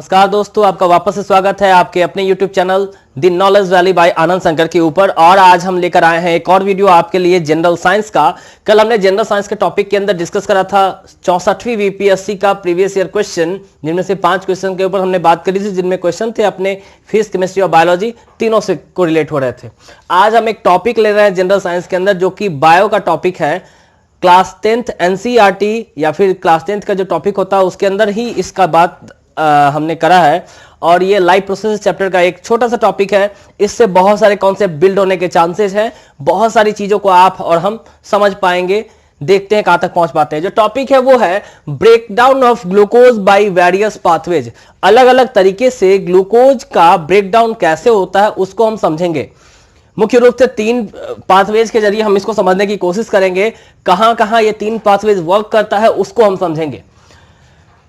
नमस्कार दोस्तों, आपका वापस से स्वागत है आपके अपने YouTube channel the knowledge valley by Anand Shankar के ऊपर। और आज हम लेकर आए हैं एक और वीडियो आपके लिए जनरल साइंस का। कल हमने जनरल साइंस के टॉपिक के अंदर डिस्कस करा था 64वीं वीपीएससी का प्रीवियस ईयर क्वेश्चन, जिनमें से 5 क्वेश्चन के ऊपर हमने बात करी थी, जिनमें क्वेश्चन थे अपने फिजिक्स, केमिस्ट्री और बायोलॉजी, तीनों से कोरिलेट हो रहे थे। आज हम एक टॉपिक ले रहे हैं जनरल साइंस के अंदर, जो कि बायो का टॉपिक है। क्लास 10th एनसीईआरटी या फिर क्लास 10th का जो टॉपिक होता है उसके अंदर ही इसका बात हमने करा है। और ये लाइफ प्रोसेस चैप्टर का एक छोटा सा टॉपिक है। इससे बहुत सारे कॉन्सेप्ट बिल्ड होने के चांसेस हैं। बहुत सारी चीजों को आप और हम समझ पाएंगे। देखते हैं कहां तक पहुंच पाते हैं। जो टॉपिक है वो है breakdown of glucose by various pathways. अलग अलग तरीके से ग्लूकोज का ब्रेकडाउन कैसे होता है उसको हम समझेंगे। मुख्य रूप से 3 पाथवेज के जरिए हम इसको समझने की कोशिश करेंगे। कहां कहां ये 3 पाथवेज वर्क करता है उसको हम समझेंगे।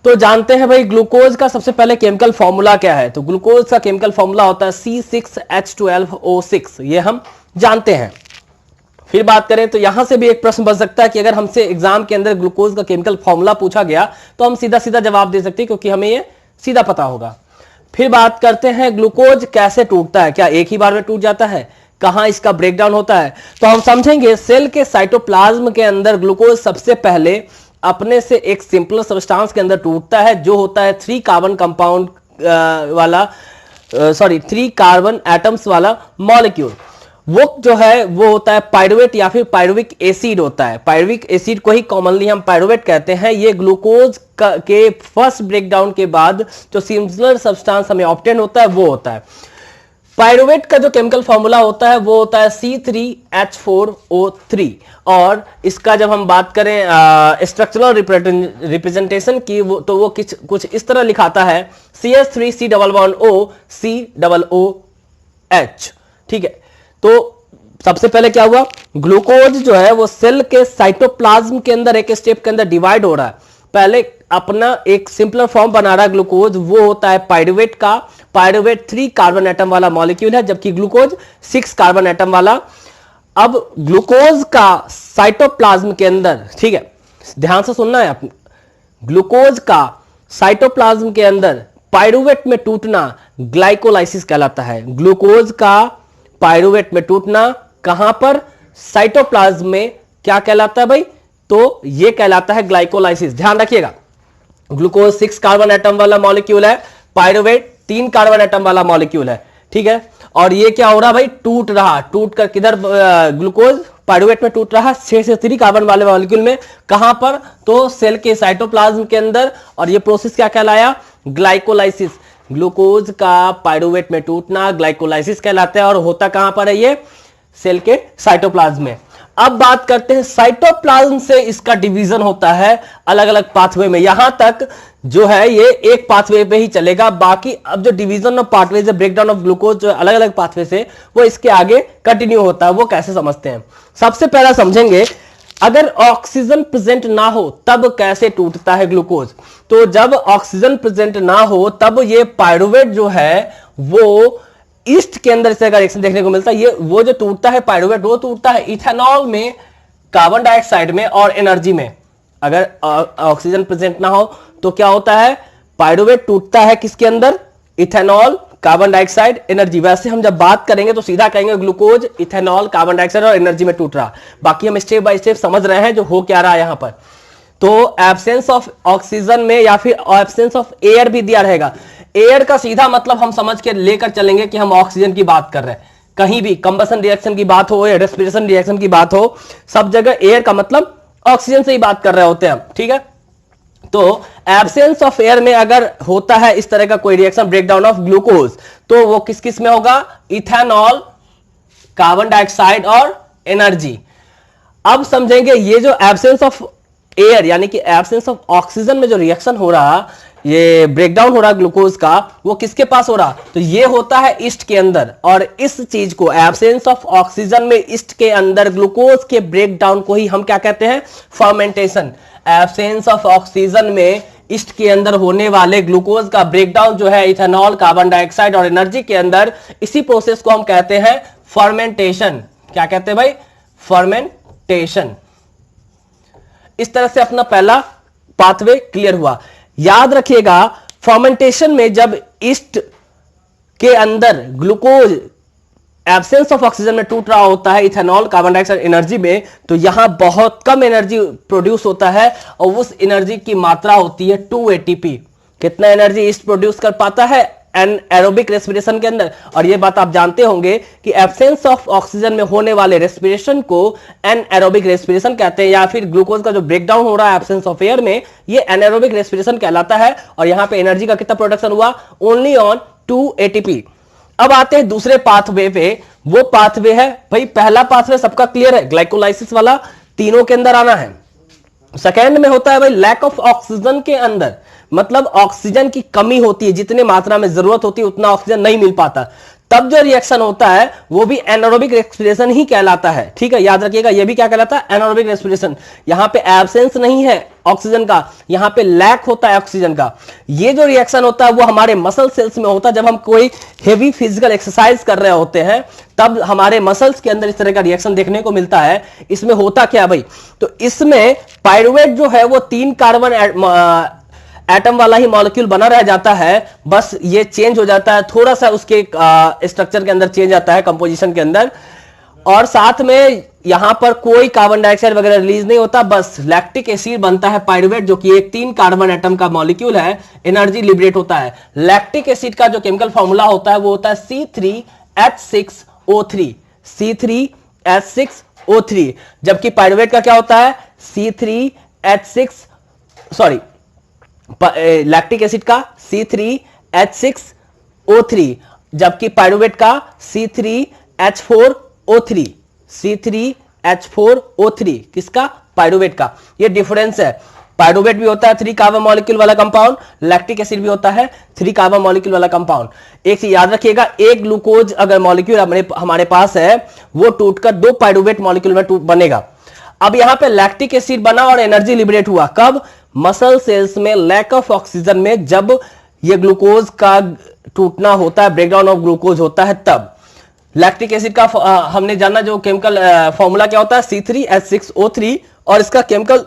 तो जानते हैं भाई, ग्लूकोज का सबसे पहले केमिकल फॉर्मूला क्या है। तो ग्लूकोज का केमिकल फॉर्मूला होता है C6H12O6। ये हम जानते हैं। फिर बात करें तो यहां से भी एक प्रश्न बन सकता है कि अगर हमसे एग्जाम के अंदर ग्लूकोज का केमिकल फॉर्मूला पूछा गया तो हम सीधा सीधा जवाब दे सकते हैं, क्योंकि हमें ये सीधा पता होगा। फिर बात करते हैं ग्लूकोज कैसे टूटता है। क्या एक ही बार में टूट जाता है? कहां इसका ब्रेकडाउन होता है? तो हम समझेंगे सेल के साइटोप्लाज्म के अंदर ग्लूकोज सबसे पहले अपने से एक सिंपल सब्सटेंस के अंदर टूटता है, जो होता है 3 कार्बन कंपाउंड वाला 3 कार्बन एटम्स वाला मॉलिक्यूल। वो जो है वो होता है पायरुवेट या फिर पायरुविक एसिड होता है। पायरुविक एसिड को ही कॉमनली हम पायरुवेट कहते हैं। ये ग्लूकोज के फर्स्ट ब्रेकडाउन के बाद जो सिमिलर सब्सटेंस हमें ऑब्टेन होता है वो होता है। पायरुवेट का जो केमिकल फॉर्मूला होता है वो होता है C3H4O3। और इसका जब हम बात करें स्ट्रक्चरल रिप्रेजेंटेशन की, तो वो कुछ इस तरह लिखाता है CH3C11OCOOH। ठीक है, तो सबसे पहले क्या हुआ, ग्लूकोज जो है वो सेल के साइटोप्लाज्म के अंदर एक स्टेप के अंदर डिवाइड हो रहा है। पहले अपना एक सिंपलर फॉर्म बना रहा है ग्लूकोज, वो होता है पायरुवेट का। पायरुवेट 3 कार्बन एटम वाला मॉलिक्यूल है, जबकि ग्लूकोज 6 कार्बन एटम वाला। अब ग्लूकोज का साइटोप्लाज्म के अंदर, ठीक है, ध्यान से सुनना है आप, ग्लूकोज का साइटोप्लाज्म के अंदर पायरुवेट में टूटना ग्लाइकोलाइसिस कहलाता है। ग्लूकोज का पायरुवेट में टूटना कहां पर? साइटोप्लाज्म में। क्या कहलाता है भाई? तो यह कहलाता है ग्लाइकोलाइसिस। ध्यान रखिएगा, ग्लूकोज 6 कार्बन एटम वाला मॉलिक्यूल है, पायरुवेट 3 कार्बन एटम वाला मॉलिक्यूल है। ठीक है, और ये क्या हो रहा भाई? टूट रहा। टूट कर किधर? ग्लूकोज पायरुवेट में टूट रहा, 6 से 3 कार्बन वाले मॉलिक्यूल में। कहां पर? तो सेल के साइटोप्लाज्म के अंदर। और ये प्रोसेस क्या कहलाया? ग्लाइकोलाइसिस। ग्लूकोज का पायरुवेट में टूटना ग्लाइकोलाइसिस कहलाता है। और होता कहां पर है? ये सेल के साइटोप्लाज्म में। अब बात करते हैं साइटोप्लाज्म से इसका डिवीजन होता है अलग अलग पाथवे में। यहां तक जो है ये एक पाथवे पे ही चलेगा। बाकी अब जो डिवीजन ऑफ पाथवे से ब्रेकडाउन ऑफ ग्लूकोज जो अलग अलग पाथवे से, वो इसके आगे कंटिन्यू होता है। वो कैसे समझते हैं? सबसे पहला समझेंगे, अगर ऑक्सीजन प्रेजेंट ना हो तब कैसे टूटता है ग्लूकोज। तो जब ऑक्सीजन प्रेजेंट ना हो तब ये पायरुवेट जो है वो ईस्ट के अंदर इसका रिएक्शन देखने को मिलता है। ये वो जो टूटता है पायरुवेट, वो टूटता है इथेनॉल में, कार्बन डाइऑक्साइड में और एनर्जी में। अगर ऑक्सीजन प्रेजेंट ना हो तो क्या होता है? पायरुवेट टूटता है किसके अंदर? Ethanol, carbon dioxide, energy. वैसे हम जब बात करेंगे तो सीधा कहेंगे ग्लूकोज, इथेनॉल, कार्बन डाइऑक्साइड और एनर्जी में टूट रहा। बाकी हम स्टेप बाय स्टेप समझ रहे हैं जो हो क्या रहा है यहां पर। तो एब्सेंस ऑफ ऑक्सीजन में या फिर एब्सेंस ऑफ एयर भी दिया रहेगा। एयर का सीधा मतलब हम समझ के लेकर चलेंगे कि हम ऑक्सीजन की बात कर रहे हैं। कहीं भी कंबसन रिएक्शन की बात हो या रेस्पिरेशन रिएक्शन की बात हो, सब जगह एयर का मतलब ऑक्सीजन से ही बात कर रहे होते हैं हम। ठीक है, तो एब्सेंस ऑफ एयर में अगर होता है इस तरह का कोई रिएक्शन, ब्रेकडाउन ऑफ ग्लूकोज, तो वो किस किस में होगा? इथेनॉल, कार्बन डाइऑक्साइड और एनर्जी। अब समझेंगे ये जो एब्सेंस ऑफ एयर यानी कि एब्सेंस ऑफ ऑक्सीजन में जो रिएक्शन हो रहा, ये ब्रेकडाउन हो रहा ग्लूकोज का, वो किसके पास हो रहा? तो ये होता है ईस्ट के अंदर। और इस चीज को, एब्सेंस ऑफ ऑक्सीजन में ईस्ट के अंदर ग्लूकोज के ब्रेकडाउन को ही हम क्या कहते हैं? फर्मेंटेशन। एब्सेंस ऑफ ऑक्सीजन में ईस्ट के अंदर होने वाले ग्लूकोज का ब्रेकडाउन जो है इथेनॉल, कार्बन डाइऑक्साइड और एनर्जी के अंदर, इसी प्रोसेस को हम कहते हैं फर्मेंटेशन। क्या कहते हैं भाई? फर्मेंटेशन। इस तरह से अपना पहला पाथवे क्लियर हुआ। याद रखिएगा, फर्मेंटेशन में जब ईस्ट के अंदर ग्लूकोज एब्सेंस ऑफ ऑक्सीजन में टूट रहा होता है इथेनॉल कार्बन डाइऑक्साइड एनर्जी में, तो यहां बहुत कम एनर्जी प्रोड्यूस होता है और उस एनर्जी की मात्रा होती है 2 एटीपी। कितना एनर्जी ईस्ट प्रोड्यूस कर पाता है एनारोबिक रेस्पिरेशन के अंदर? और यह बात आप जानते होंगे कि एब्सेंस ऑफ ऑक्सीजन में होने वाले रेस्पिरेशन को एनारोबिक रेस्पिरेशन कहते हैं, या फिर ग्लूकोज का जो ब्रेकडाउन हो रहा है एब्सेंस ऑफ एयर में, ये एनारोबिक रेस्पिरेशन कहलाता है। और यहां पे एनर्जी का कितना प्रोडक्शन हुआ? Only on 2 ATP. अब आते हैं दूसरे पाथवे पे। वो पाथवे है भाई, पहला पाथवे सबका क्लियर है, ग्लाइकोलाइसिस वाला, तीनों के अंदर आना है। सेकेंड में होता है भाई लैक ऑफ ऑक्सीजन के अंदर, मतलब ऑक्सीजन की कमी होती है, जितने मात्रा में जरूरत होती है उतना ऑक्सीजन नहीं मिल पाता, तब जो रिएक्शन होता है वो भी एनारोबिक रेस्पिरेशन ही कहलाता है। ठीक है, याद रखिएगा, ये भी क्या कहलाता है? Anaerobic respiration. यहां पे एब्सेंस नहीं है ऑक्सीजन का, यहां पे लैक होता है ऑक्सीजन का। ये जो रिएक्शन होता है वो हमारे मसल सेल्स में होता है। जब हम कोई हेवी फिजिकल एक्सरसाइज कर रहे होते हैं तब हमारे मसल्स के अंदर इस तरह का रिएक्शन देखने को मिलता है। इसमें होता क्या भाई? तो इसमें पाइरुवेट जो है वो 3 कार्बन एटम वाला ही मॉलिक्यूल बना रह जाता है, बस ये चेंज हो जाता है, थोड़ा सा उसके स्ट्रक्चर के अंदर चेंज आता है, कंपोजिशन के अंदर, और साथ में यहां पर कोई कार्बन डाइऑक्साइड वगैरह रिलीज नहीं होता, बस लैक्टिक एसिड बनता है पाइरुवेट, जो कि एक 3 कार्बन एटम का मॉलिक्यूल है, एनर्जी लिबरेट होता है। लैक्टिक एसिड का जो केमिकल फॉर्मूला होता है वो होता है C3H6O3, C3H6O3, जबकि पाइरुवेट का क्या होता है? लैक्टिक एसिड का C3H6O3, जबकि पाइरुवेट का C3H4O3, C3H4O3 किसका? पाइरुवेट का। ये डिफरेंस है। पाइरुवेट भी होता है 3 कार्बन मॉलिक्यूल वाला कंपाउंड, लैक्टिक एसिड भी होता है 3 कार्बन मॉलिक्यूल वाला कंपाउंड। एक चीज याद रखिएगा, एक ग्लूकोज अगर मॉलिक्यूल हमारे पास है वो टूटकर 2 पाइरुवेट मॉलिक्यूल में बनेगा। अब यहां पे लैक्टिक एसिड बना और एनर्जी लिबरेट हुआ, कब? मसल सेल्स में लैक ऑफ ऑक्सीजन में, जब ये ग्लूकोज का टूटना होता है, ब्रेकडाउन ऑफ ग्लूकोज होता है, तब लैक्टिक एसिड का हमने जाना जो केमिकल फॉर्मूला क्या होता है? C3H6O3, और इसका केमिकल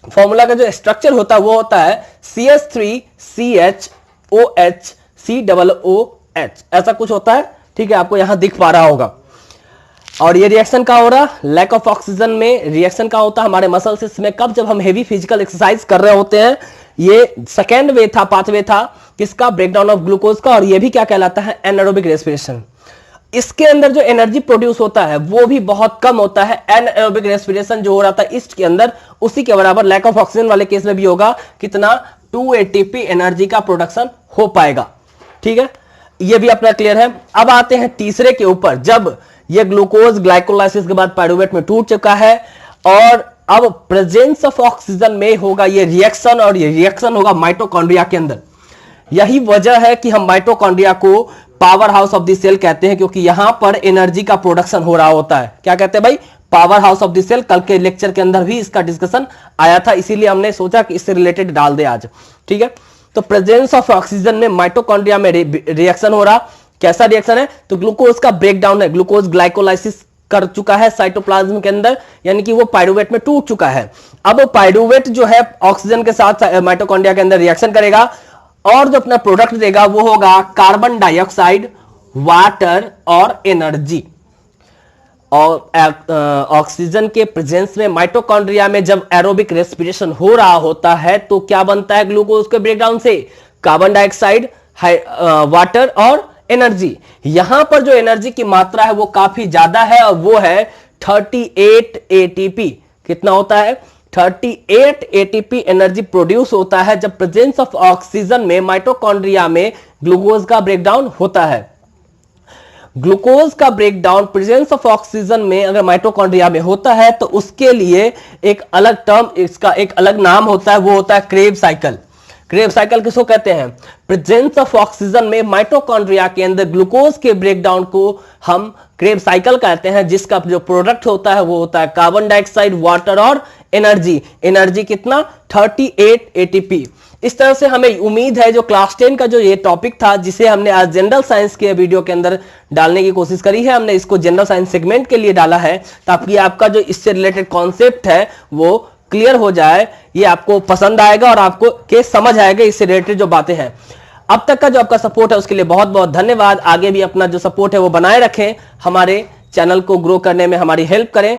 फॉर्मूला का जो स्ट्रक्चर होता है वो होता है CH3CHOHCOOH, ऐसा कुछ होता है। ठीक है, आपको यहां दिख पा रहा होगा। और ये रिएक्शन का हो रहा, लैक ऑफ ऑक्सीजन में रिएक्शन का होता है हमारे मसल्स में, कब? जब हम हेवी फिजिकल एक्सरसाइज कर रहे होते हैं। ये सेकेंड वे था, पाथवे था किसका? ब्रेकडाउन ऑफ ग्लूकोज का, और ये भी क्या कहलाता है? Anaerobic respiration. इसके अंदर जो एनर्जी प्रोड्यूस होता है वो भी बहुत कम होता है। एनारोबिक रेस्पिरेशन जो हो रहा था ईस्ट के अंदर, उसी के बराबर लैक ऑफ ऑक्सीजन वाले केस में भी होगा। कितना? 2 एटीपी एनर्जी का प्रोडक्शन हो पाएगा। ठीक है, ये भी अपना क्लियर है। अब आते हैं तीसरे के ऊपर, जब ये ग्लूकोज ग्लाइकोलाइसिस के बाद पाइरुवेट में टूट चुका है और अब प्रेजेंस ऑफ ऑक्सीजन में होगा ये रिएक्शन, और ये रिएक्शन होगा माइटोकॉन्ड्रिया के अंदर। यही वजह है कि हम माइटोकॉन्ड्रिया को powerhouse of the cell कहते हैं, क्योंकि यहां पर एनर्जी का प्रोडक्शन हो रहा होता है। क्या कहते हैं भाई? Powerhouse of the cell. कल के लेक्चर के अंदर भी इसका डिस्कशन आया था, इसीलिए हमने सोचा कि इससे रिलेटेड डाल दे आज। ठीक है, तो प्रेजेंस ऑफ ऑक्सीजन में माइटोकॉन्ड्रिया में रिएक्शन हो रहा। कैसा रिएक्शन है? तो ग्लूकोज का ब्रेकडाउन है, ग्लूकोज ग्लाइकोलाइसिस कर चुका है साइटोप्लाज्म के अंदर, यानी कि वो पाइरुवेट में टूट चुका है। अब पाइरुवेट जो है ऑक्सीजन के साथ माइटोकॉन्ड्रिया के अंदर रिएक्शन करेगा और जो अपना प्रोडक्ट देगा वो होगा कार्बन डाइऑक्साइड, वाटर और एनर्जी। और ऑक्सीजन के प्रेजेंस में माइटोकॉन्ड्रिया में जब एरोबिक रेस्पिरेशन हो रहा होता है तो क्या बनता है ग्लूकोज के ब्रेकडाउन से? कार्बन डाइऑक्साइड, वाटर और एनर्जी। यहां पर जो एनर्जी की मात्रा है वो काफी ज्यादा है और वो है 38 एटीपी। कितना होता है? 38 एटीपी एनर्जी प्रोड्यूस होता है जब प्रेजेंस ऑफ ऑक्सीजन में माइटोकॉन्ड्रिया में ग्लूकोज का ब्रेकडाउन होता है। ग्लूकोज का ब्रेकडाउन प्रेजेंस ऑफ ऑक्सीजन में अगर माइटोकॉन्ड्रिया में होता है तो उसके लिए एक अलग टर्म, इसका एक अलग नाम होता है, वो होता है क्रेब साइकिल। क्रेब साइकिल किसको कहते हैं? प्रेजेंस ऑफ ऑक्सीजन में माइटोकॉन्ड्रिया के अंदर ग्लूकोज के ब्रेकडाउन को हम क्रेब साइकिल कहते हैं, जिसका जो प्रोडक्ट होता है वो होता है कार्बन डाइऑक्साइड, वाटर और एनर्जी। एनर्जी कितना? 38 एटीपी। इस तरह से हमें उम्मीद है जो क्लास 10 का जो ये टॉपिक था, जिसे हमने आज जनरल साइंस के वीडियो के अंदर डालने की कोशिश करी है, हमने इसको जनरल साइंस सेगमेंट के लिए डाला है ताकि आपका जो इससे रिलेटेड कॉन्सेप्ट है वो क्लियर हो जाए, ये आपको पसंद आएगा और आपको केस समझ आएगा, इससे रिलेटेड जो बातें हैं। अब तक का जो आपका सपोर्ट है उसके लिए बहुत बहुत धन्यवाद। आगे भी अपना जो सपोर्ट है वो बनाए रखें, हमारे चैनल को ग्रो करने में हमारी हेल्प करें।